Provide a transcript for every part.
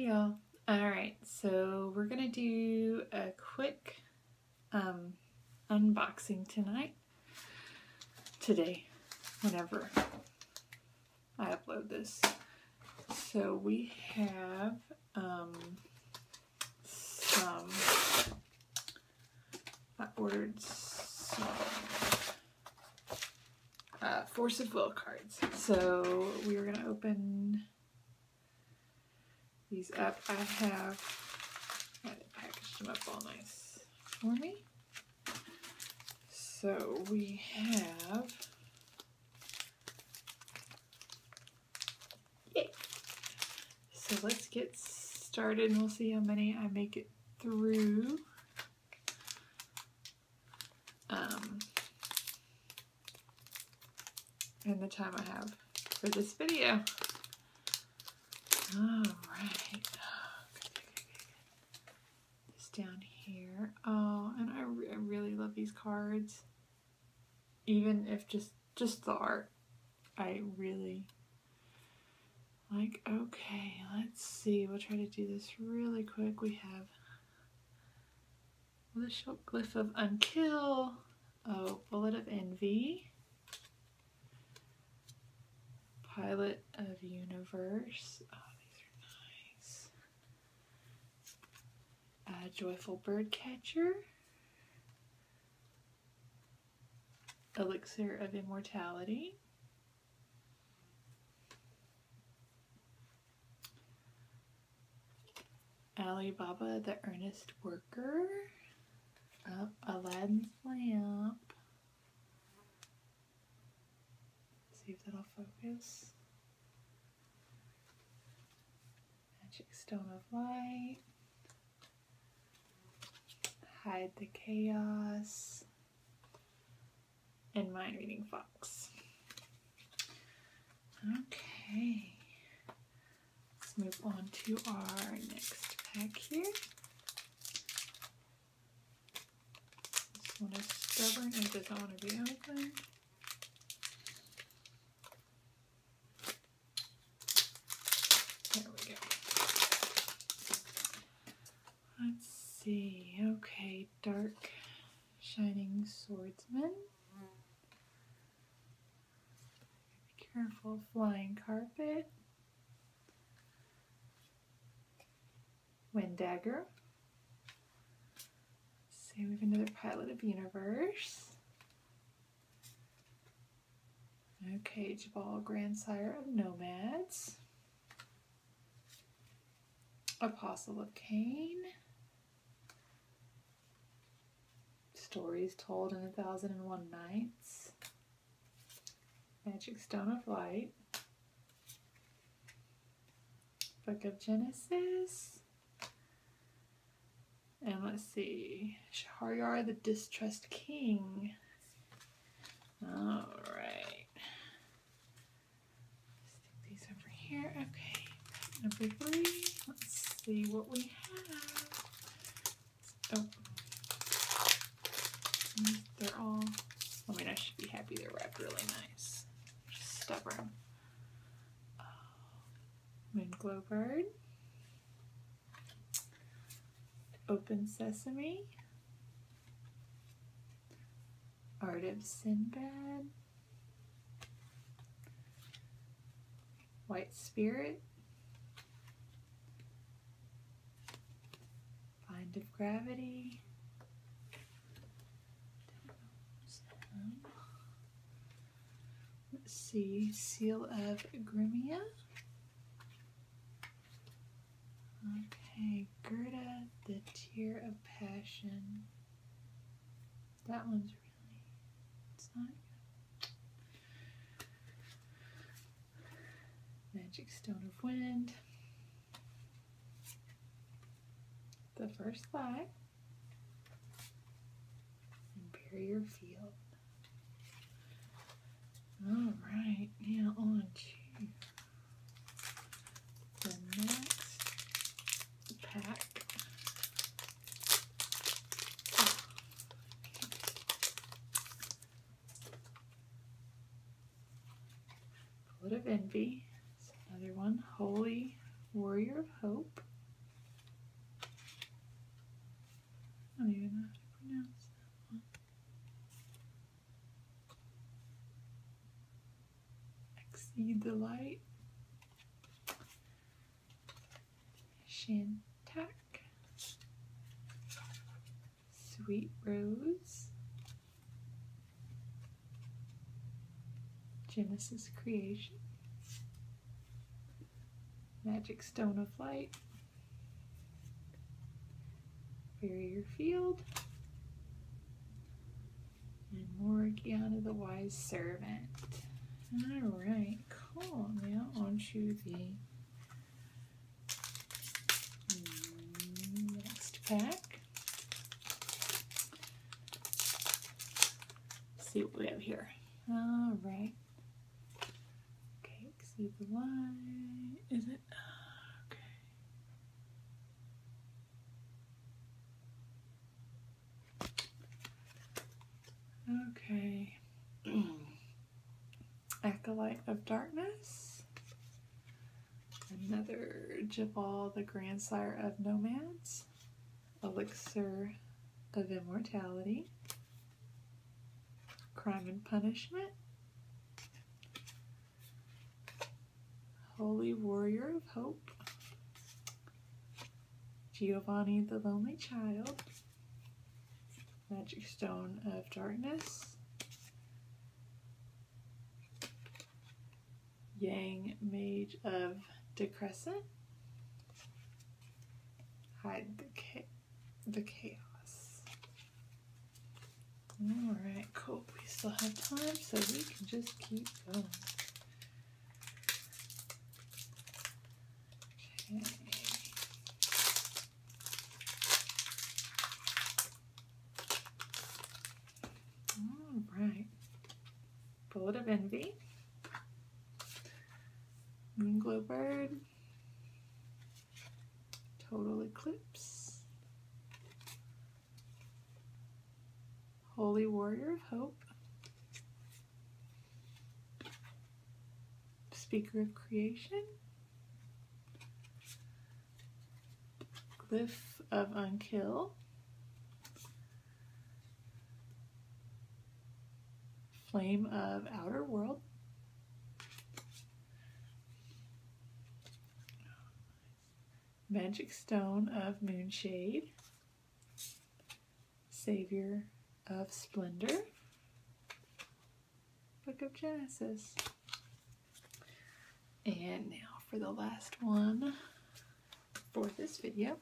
Hey y'all. Alright, so we're gonna do a quick unboxing today, whenever I upload this. So we have I ordered some Force of Will cards. So we are gonna open these up. I packaged them up all nice for me. So we have, so let's get started and we'll see how many I make it through. In the time I have for this video. Alright. This down here. Oh, and I really love these cards. Even if just the art. I really like. Okay, let's see. We'll try to do this really quick. We have the Glyph of Unkill. Oh, Bullet of Envy. Pilot of Universe. Oh, these are nice. Joyful Birdcatcher. Elixir of Immortality. Ali Baba, the Earnest Worker. Aladdin's Lamp. See if that'll focus. Magic Stone of Light. Hide the Chaos. And Mind Reading Fox. Okay. Let's move on to our next pack here. This one is stubborn and does not want to be open. There we go. Let's see. Okay, Dark Shining Swordsman. Be careful, Flying Carpet. Windagger. Let's see, we have another Pilot of Universe. Okay, Jabal, Grandsire of Nomads. Apostle of Cain. Stories Told in 1001 Nights. Magic Stone of Light. Book of Genesis. And let's see, Shahryar the Distrust King. Alright. Stick these over here. Okay. Number 3. Let's see what we have. Oh. They're all, I mean, I should be happy they're wrapped really nice. Just stubborn. Moonglow Bird. Open Sesame. Art of Sinbad. White Spirit. Find of Gravity. Let's see, Seal of Grimia. Okay, Gerda, the Tear of Passion. That one's really, it's not good. Magic Stone of Wind. The First Light. And Barrier Field. Alright, now on to the next pack. Bullet of Envy. It's another one. Holy Warrior of Hope. the Light, Shantak, Sweet Rose, Genesis Creation, Magic Stone of Light, Barrier Field, and Morgiana the Wise Servant. Alright, cool. Now on to the next pack. Let's see what we have here. Alright. Okay, see the light. Is it? Okay. Acolyte of Darkness. Another Jabal, the Grandsire of Nomads. Elixir of Immortality. Crime and Punishment. Holy Warrior of Hope. Giovanni the Lonely Child. Magic Stone of Darkness. Yang Mage of Decrescent. Hide the Chaos. Alright, cool. We still have time, so we can just keep going. Okay. Alright. Bullet of Envy. Moonglow Bird. Total Eclipse. Holy Warrior of Hope. Speaker of Creation. Glyph of Unkill. Flame of Outer World. Magic Stone of Moonshade. Savior of Splendor. Book of Genesis. And now for the last one for this video.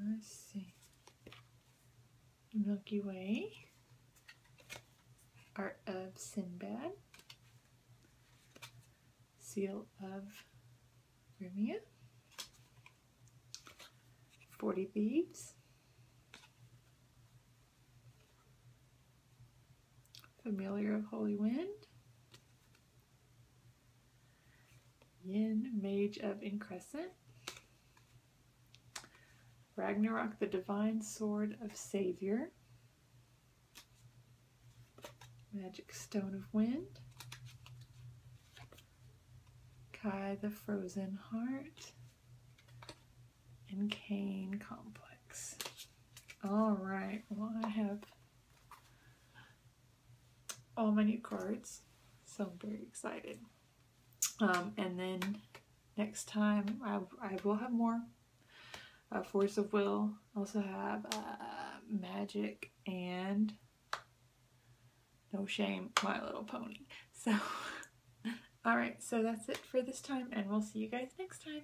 Let's see. Milky Way. Art of Sinbad. Seal of Rumia. 40 Thieves. Familiar of Holy Wind. Yin, Mage of Increscent. Ragnarok, the Divine Sword of Savior. Magic Stone of Wind. Kai, the Frozen Heart. And Kane Complex. Alright, well I have all my new cards, so I'm very excited. And then next time I will have more. Force of Will. Also have Magic and No Shame, My Little Pony. So, alright, so that's it for this time, and we'll see you guys next time.